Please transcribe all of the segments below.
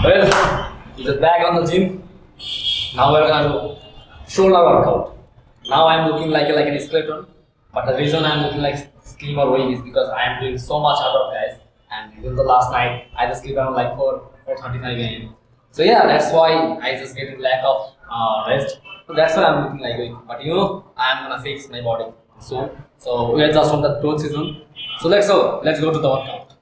Well, just back on the gym. Now we're gonna do shoulder workout. Now I'm looking like an skeleton, but the reason I'm looking like slim or weak is because I am doing so much hard work, guys. And even the last night, I just sleep around like 4:35 a.m. So yeah, that's why I just get a lack of rest. So that's why I'm looking like weak. But you know, I'm gonna fix my body soon. So we are just on the growth season. So let's go to the workout.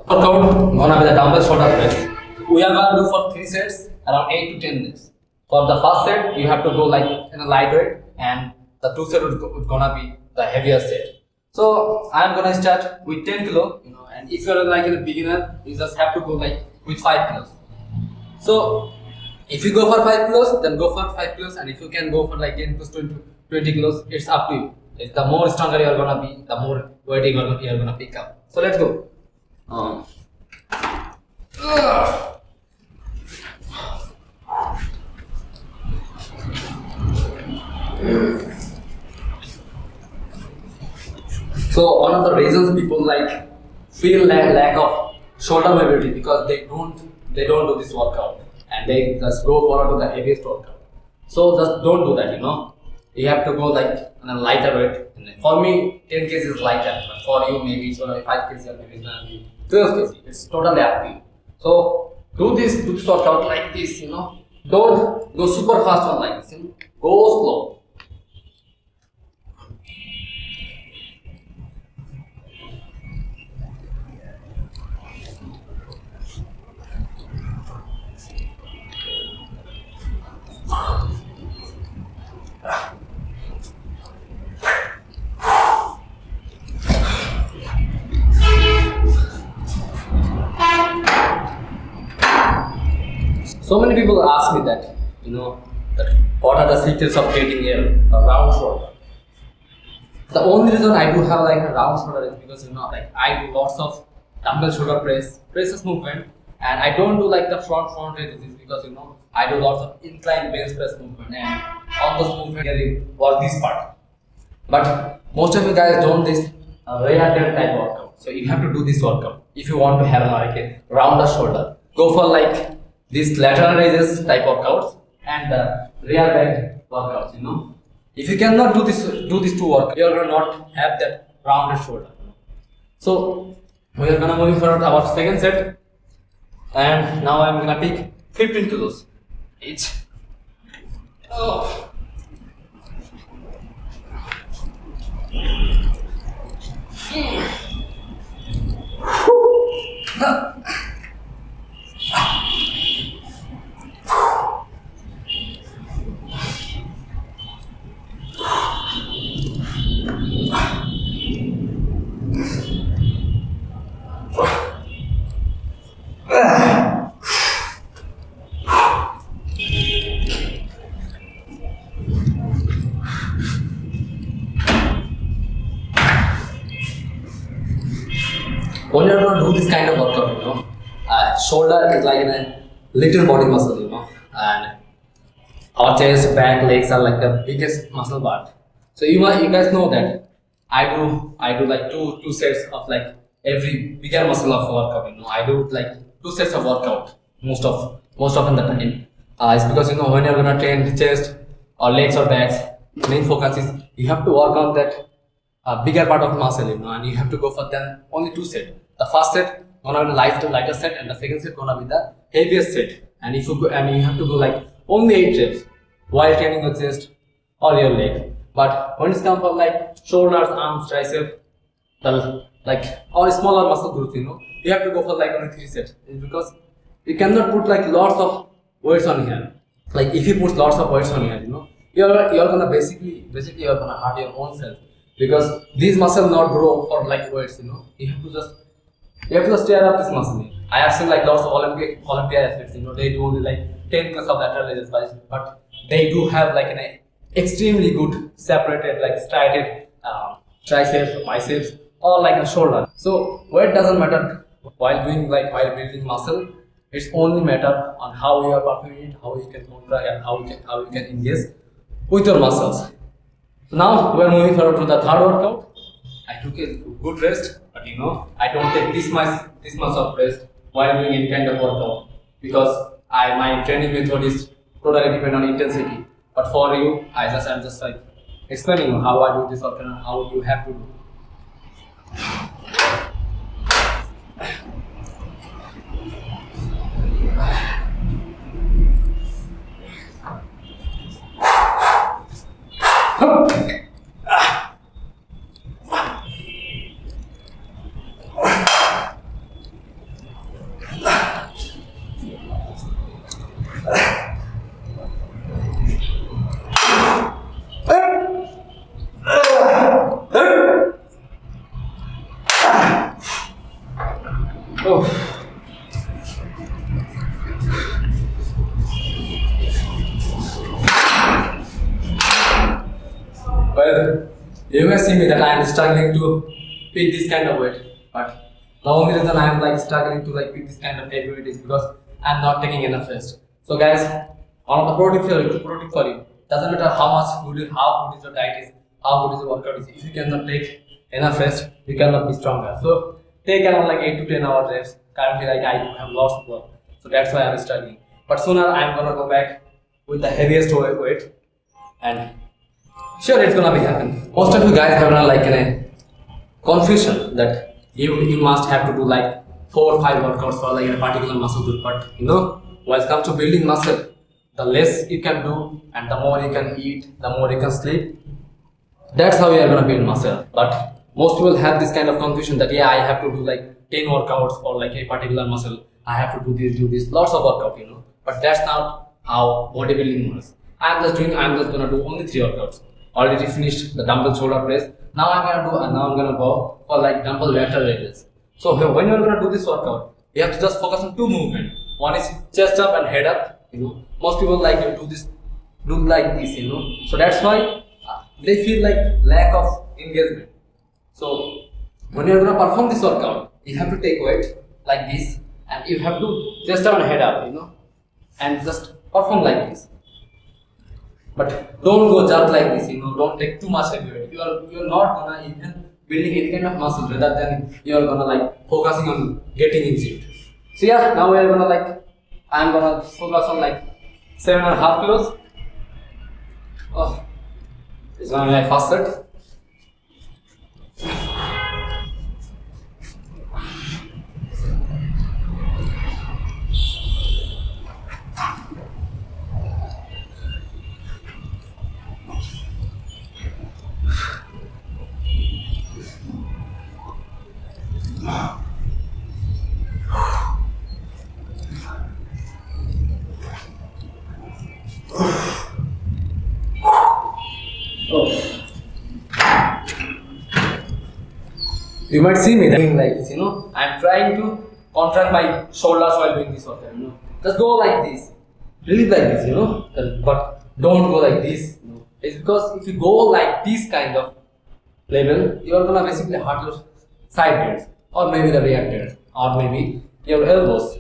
Workout gonna be the dumbbell shoulder press. We are gonna do for 3 sets around 8 to 10 minutes. For the first set, you have to go like in a light weight, and the 2 set would gonna be the heavier set. So I'm gonna start with 10 kilo, and if you're like a beginner, you just have to go like with 5 kilos. So if you go for 5 kilos, then go for 5 kilos, and if you can go for like 10 plus 20 kilos, it's up to you. It's the more stronger you're gonna be, the more weight you're gonna pick up. So let's go. So one of the reasons people like feel lack of shoulder mobility because they don't do this workout and they just go forward to the heaviest workout. So just don't do that. You have to go like on a lighter weight. For me, 10 kg is lighter, but for you maybe it's gonna be 5 kg or maybe it's gonna be 12 kg. It's totally up to you. So do this workout like this. Don't go super fast on like this. Go slow. So many people ask me that, that what are the secrets of getting a round shoulder? The only reason I do have like a round shoulder is because like I do lots of dumbbell shoulder presses movement, and I don't do like the front raises because I do lots of incline bench press movement, and all those movements really work this part. But most of you guys don't this rear delt type workout. So you have to do this workout if you want to have like a rounder shoulder. Go for like these lateral raises type workouts and the rear bend workouts. If you cannot do this 2 workouts, you are gonna not have that rounded shoulder. So we are gonna moving forward to our second set, and now I'm gonna pick 15 kilos each. When you're going to do this kind of workout, shoulder is like a little body muscle, and our chest, back, legs are like the biggest muscle part. So you guys know that I do like two sets of like every bigger muscle of workout. I do like 2 sets of workout most often the time. It's because when you're gonna train chest or legs or backs, main focus is you have to work on that bigger part of muscle, and you have to go for them only 2 sets. The first set gonna be the lighter set, and the second set gonna be the heaviest set. And if you go, and you have to go like only 8 reps while training your chest or your leg. But when it's come for like shoulders, arms, tricep, or smaller muscle groups, you have to go for like only 3 sets. It's because you cannot put like lots of weights on here. Like if you put lots of weights on here, you're gonna basically you're gonna hurt your own self, because these muscles not grow for like weights. You have to just stir up this muscle. I have seen like lots of Olympic athletes. They do only like 10 plus of lateral raises, but they do have like an extremely good separated, like striated triceps, biceps, or like a shoulder. So weight doesn't matter while building muscle. It's only matter on how you are performing it, how you can contract, and how you can engage with your muscles. So now we are moving forward to the third workout. I took a good rest, but I don't take this much of rest while doing any kind of workout. because my training method is totally depend on intensity. But for you, I'm just like explaining you how I do this workout and how you have to do. Oh. Well, you may see me that I am struggling to pick this kind of weight, but the only reason I am like struggling to like pick this kind of heavy weight is because I am not taking enough rest. So guys, on the product for you, doesn't matter how good is your diet is, how good is your workout is. If you cannot take enough rest, you cannot be stronger. So take around like 8 to 10 hour reps. Currently, like I do have lots of work, so that's why I'm struggling. But sooner I'm gonna go back with the heaviest weight, and sure it's gonna be happen. Most of you guys have like a confusion that you must have to do like 4 or 5 workouts for like a particular muscle group. But when it comes to building muscle, the less you can do and the more you can eat, the more you can sleep. That's how you are gonna build muscle. But most people have this kind of confusion that I have to do like 10 workouts for like a particular muscle. I have to do this, lots of workout, But that's not how bodybuilding works. I'm just gonna do only 3 workouts. Already finished the dumbbell shoulder press. Now I'm gonna go for like dumbbell lateral raises. So when you're gonna do this workout, you have to just focus on 2 movements. One is chest up and head up. Most people like you do like this. So that's why they feel like lack of engagement. So when you're gonna perform this workout, you have to take weight like this, and you have to chest up and head up, and just perform like this. But don't go just like this, don't take too much heavy weight. You're not gonna even building any kind of muscle rather than you're gonna like focusing on getting injured. So yeah, now we're gonna like I'm gonna focus on like 7.5 kilos. Oh, it's gonna be my first set. You might see me doing like this, I'm trying to contract my shoulders while doing this workout, Just go like this, really like this, but don't go like this, It's because if you go like this kind of level, you are gonna basically hurt your side joints, or maybe the rear joints, or maybe your elbows.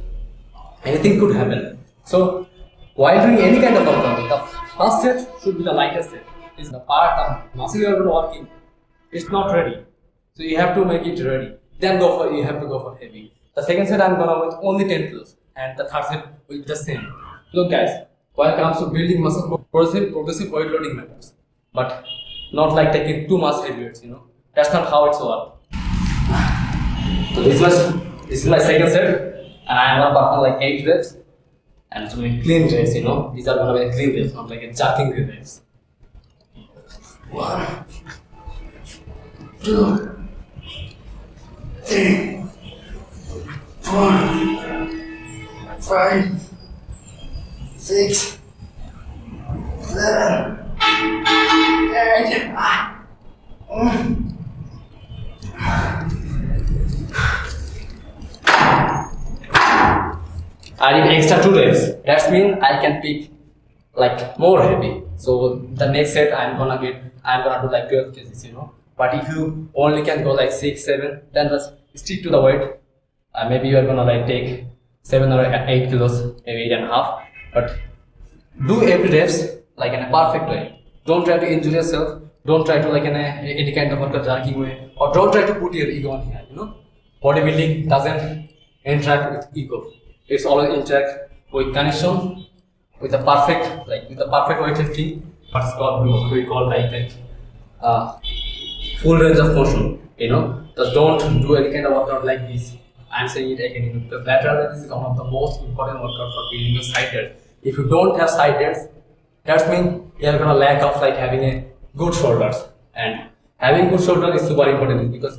Anything could happen. So while doing any kind of workout, the first set should be the lightest set. It's the part of muscle you are going to work in. It's not ready. So you have to make it ready. Then you have to go for heavy. The second set I'm gonna with only 10 kilos, and the third set will be the same. Look guys, when it comes to building muscle, progressive weight loading matters, but not like taking too much heavy weights. That's not how it's work. So this is my second set, and I'm gonna perform like 8 reps, and it's gonna be clean reps. These are gonna be clean reps, not like a jerking reps. 1, 2, 3, 4, 5, 6, 7, 8. I did extra 2 reps. That means I can pick like more heavy. So the next set I'm gonna do like 12 kgs, But if you only can go like 6, 7, then just stick to the weight. Maybe you are gonna like take 7 or 8 kilos, maybe 8.5. But do every reps like in a perfect way. Don't try to injure yourself. Don't try to like in any kind of workout jerking way, or don't try to put your ego on here. Bodybuilding doesn't interact with ego. It's always interact with connection, with a perfect weightlifting, what's called we call like full range of motion. Just don't do any kind of workout like this. I'm saying it again, because lateral raises is one of the most important workout for building your side delts. If you don't have side delts, that means you're gonna lack of like having a good shoulders. And having good shoulder is super important because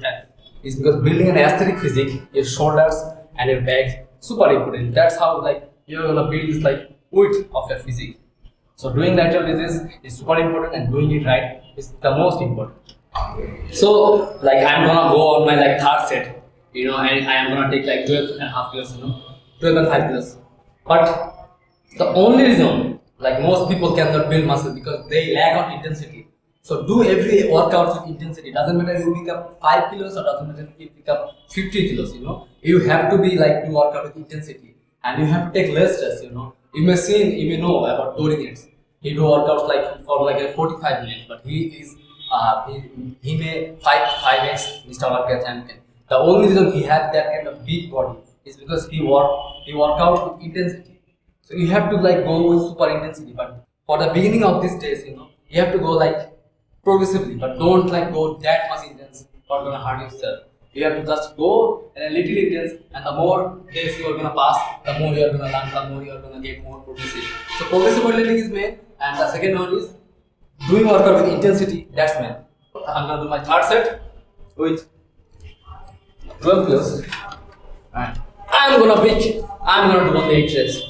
building an aesthetic physique, your shoulders and your back super important. That's how like you're gonna build this like width of your physique. So doing lateral raises is super important, and doing it right is the most important. So like I'm gonna go on my like third set, and I am gonna take like 12 and a half kilos, 12 and 5 kilos. But the only reason like most people cannot build muscle because they lack of intensity. So do every workout with intensity. Doesn't matter you pick up 5 kilos or doesn't matter if you pick up 50 kilos. You have to be like to work out with intensity, and you have to take less stress. You may know about Dorian. He do workouts like for like a 45 minutes, but he may 5x Mr. Olympia champion. The only reason he had that kind of big body is because he work out with intensity. So you have to like go with super intensity, but for the beginning of these days, you have to go like progressively, but don't like go that much intense or gonna hurt yourself. You have to just go and a little intense, and the more days you are gonna pass, the more you are gonna learn, the more you are gonna get more progressive. So progressive weightlifting is main, and the second one is doing workout with intensity. That's main. I'm gonna do my third set with 12 kilos, and I'm gonna do only 8 reps.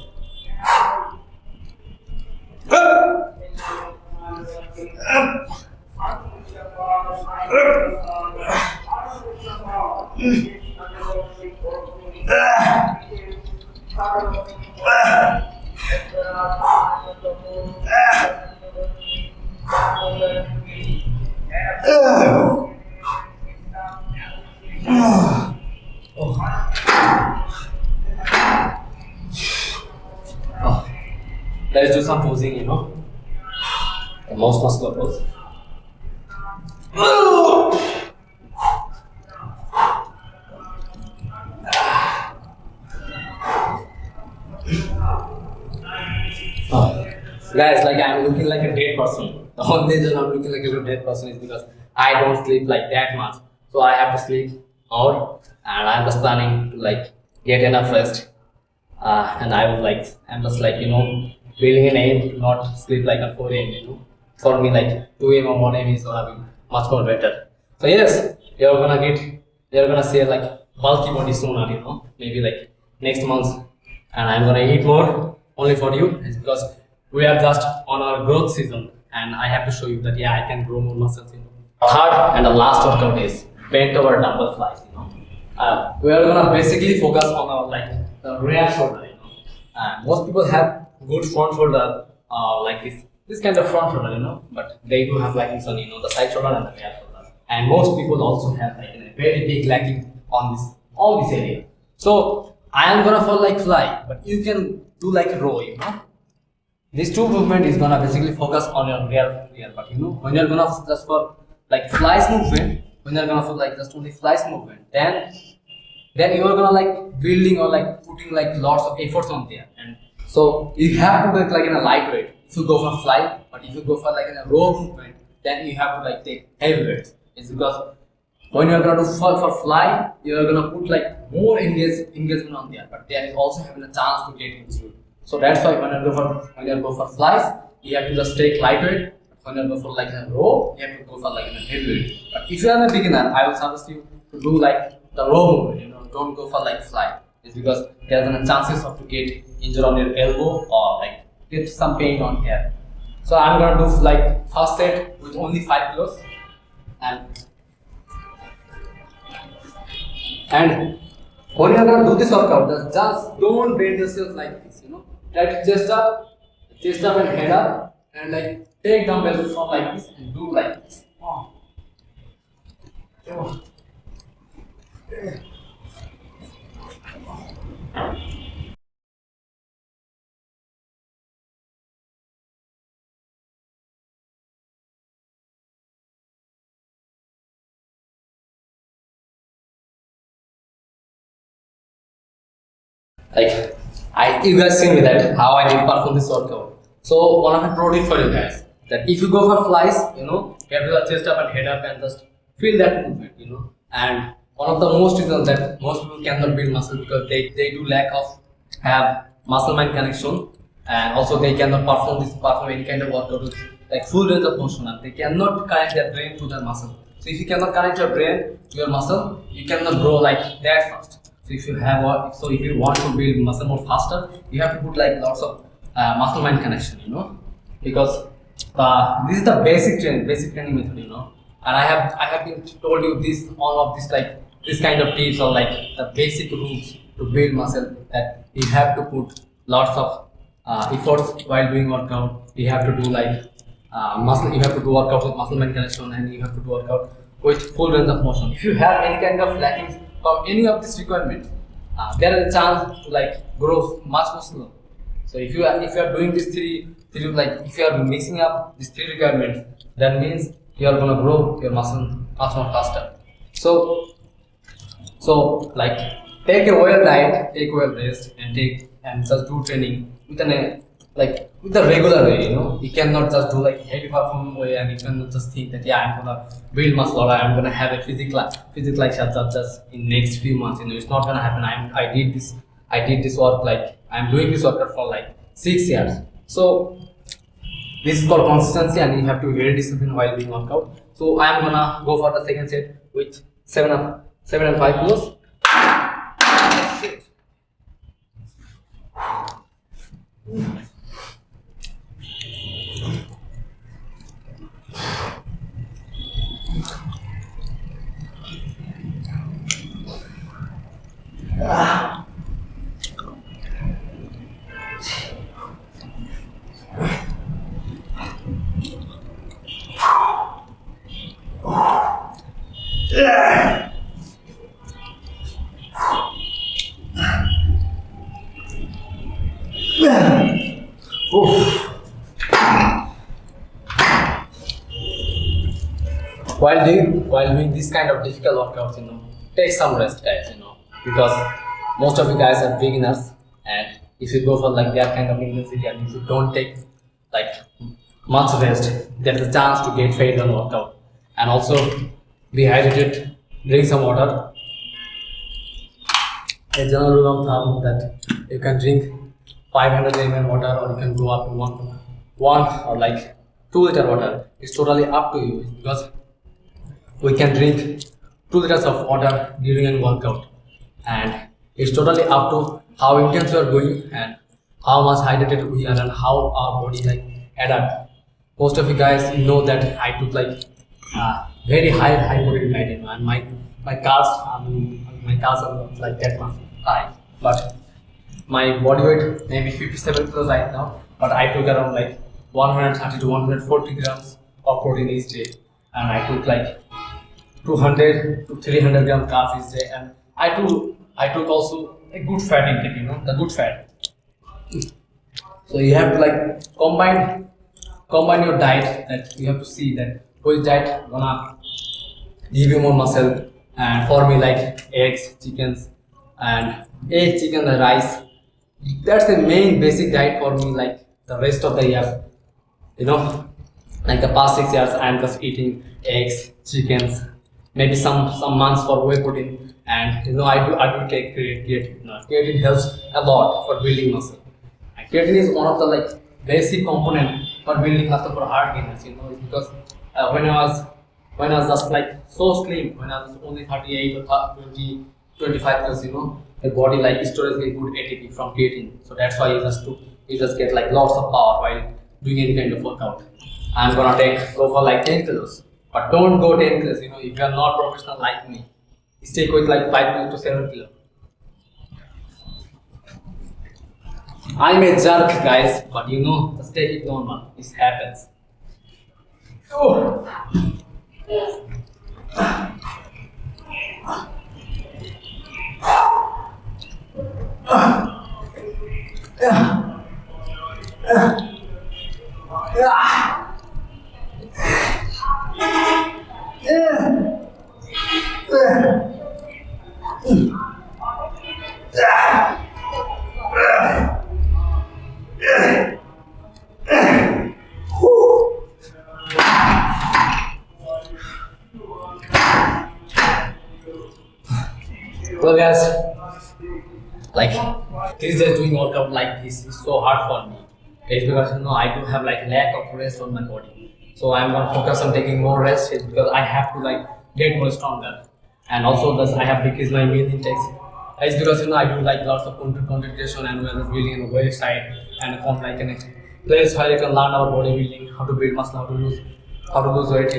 Let's do some posing, the most muscular pose. Guys, like I'm looking like a dead person. The only reason I'm looking like a dead person is because I don't sleep like that much. So I have to sleep more, and I'm just planning to like get enough rest. And I'm just like, building an aim to not sleep like at 4 a.m. For me, like 2 a.m. or 1 a.m. is gonna be much more better. So yes, you're gonna see like bulky body sooner, maybe like next month, and I'm gonna eat more only for you. It's because we are just on our growth season, and I have to show you that I can grow more muscles. Third and the last workout is bent over dumbbell flies. We are gonna basically focus on our like the rear shoulder. Most people have good front shoulder, like this kind of front shoulder, but they do have like this on the side shoulder and the rear shoulder. And most people also have like a very big lacking on this area. So I am gonna fall like fly, but you can do like row. These two movement is gonna basically focus on your rear. But when you're gonna just for like flies movement, when you're gonna for like just only flies movement, then you are gonna like building or like putting like lots of efforts on there. And so you have to do it like in a lightweight if you go for fly, but if you go for like in a row movement, then you have to like take heavy weights. It's because when you're gonna do for fly, you're gonna put like more engagement on there, but there is also having a chance to get injured. So that's why when you go for flies, you have to just take lightweight. When you go for like a row, you have to go for like a heavyweight. But if you are a beginner, I will suggest you to do like the row movement. Don't go for like fly. It's because there's a chances of to get injured on your elbow or like get some pain on here. So I'm gonna do like first set with only 5 kilos, and when you're gonna do this workout, just don't bend yourself like this. Like chest up and head up, and like take dumbbells from like this and do like this. Like You guys see me that how I did perform this workout. So one of my pro tip for you guys, that if you go for flies, you have to chest up and head up and just feel that movement, And one of the most reasons that most people cannot build muscle because they do lack of have muscle mind connection, and also they cannot perform any kind of workout with like full range of motion, and they cannot connect their brain to their muscle. So if you cannot connect your brain to your muscle, you cannot grow like that fast. So if you want to build muscle more faster, you have to put like lots of muscle mind connection, because this is the basic training method, And I have been told you all of this like this kind of tips or like the basic rules to build muscle, that you have to put lots of efforts while doing workout. You have to do like you have to do workout with muscle mind connection, and you have to do workout with full range of motion. If you have any kind of lacking from any of these requirements, there is a chance to like grow much more slow. So if you are doing these three like if you are mixing up these three requirements, that means you are gonna grow your muscle much more faster. So like take a well diet, take well rest, and just do training with a regular way. You cannot just do like heavy performance way, and you cannot just think that I'm gonna build muscle or I'm gonna have a physique like Sazzadur just in next few months. It's not gonna happen. I did this work, like I'm doing this workout for like 6 years. So this is called consistency, and you have to be very disciplined while doing workout. So I am gonna go for the second set with 7 and 5 kilos. While doing this kind of difficult workouts, take some rest, guys, because most of you guys are beginners, and if you go for like that kind of intensity and if you don't take like much rest, there is a chance to get failed on workout. And also be hydrated, drink some water. A general rule of thumb that you can drink 500 ml water, or you can go up to one or like 2 liter water. It's totally up to you, because we can drink 2 liters of water during a workout, and it's totally up to how intense you are going and how much hydrated we are and how our body like adapt. Most of you guys know that I took like very high protein diet, and my carbs are not like that much high, but my body weight maybe 57 kilos right now, but I took around like 130 to 140 grams of protein each day, and I took like 200 to 300 gram carbs each day, and I took also a good fat intake, the good fat. So you have to like combine your diet, that you have to see that which diet gonna give you more muscle. And for me, like eggs, chicken, and rice, that's the main basic diet for me. Like the rest of the year, like the past 6 years, I'm just eating eggs, chickens, maybe some months for whey protein, and I do take creatine. Creatine helps a lot for building muscle. And creatine is one of the like basic component for building muscle for hard gainers. It's because when I was just like so slim, when I was only 38 or 25 kilos, the body like stores very good ATP from creatine. So that's why you just get like lots of power while doing any kind of workout. I'm gonna go for like 10 kilos, but don't go 10 kilos. If you are not professional like me, stick with like 5 kilos to 7 kilos. I'm a jerk, guys, but just take it normal. This happens. Oh. So guys, like these days doing workout like this is so hard for me. It's because I do have like lack of rest on my body. So I'm gonna focus on taking more rest. It's because I have to like get more stronger. And also thus I have decreased my meal intakes. It's because I do like lots of content creation and we're building a website and on like a place where you can learn about bodybuilding, how to build muscle, how to lose weight,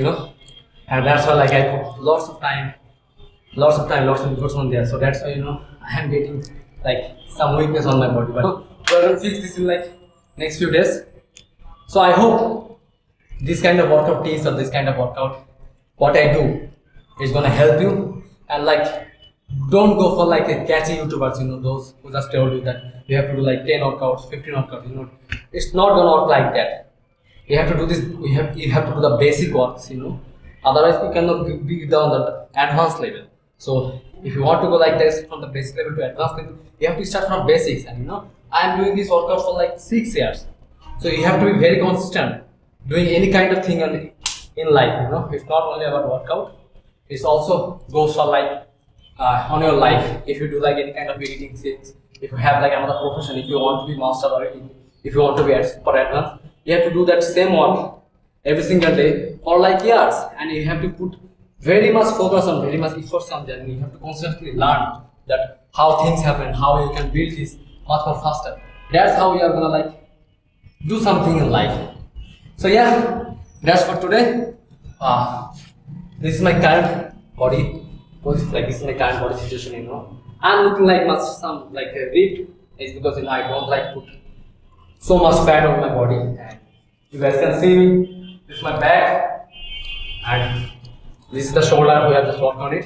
And that's why like I put lots of efforts on there. So that's why I am getting like some weakness on my body. But we're gonna fix this in like next few days. So I hope this kind of workout tips or this kind of workout, what I do is gonna help you. And like don't go for like a catchy YouTubers, those who just told you that you have to do like 10 workouts, 15 workouts, It's not gonna work like that. You have to do this, you have to do the basic works, Otherwise you cannot be down the advanced level. So if you want to go like this from the basic level to advanced level, you have to start from basics. And I am doing this workout for like 6 years. So you have to be very consistent doing any kind of thing in life, It's not only about workout, it also goes for like on your life. If you do like any kind of editing things, if you have like another profession, if you want to be master or if you want to be super advanced, you have to do that same work every single day for like years, and you have to put very much focus on, very much efforts on that, and you have to constantly learn that how things happen, how you can build this much more faster. That's how you are gonna like do something in life. So yeah, that's for today. This is my current body. This is my current body situation. I'm looking like some ripped. It's because I don't like put so much fat on my body. And you guys can see me. This is my back, and this is the shoulder. We have just worked on it.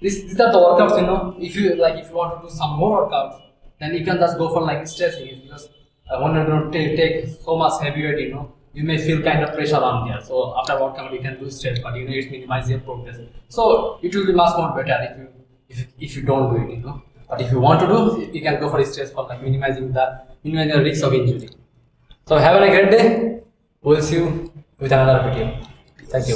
These are the workouts. If you want to do some more workouts, then you can just go for like stretching. It's because when you're going to take so much heavy weight, you may feel kind of pressure on there. So after workout, you can do stretch, but it minimizes your progress. So it will be much more better if you don't do it, But if you want to do, you can go for stretch for like minimizing the risk of injury. So have a great day. We'll see you with another video. Thank you.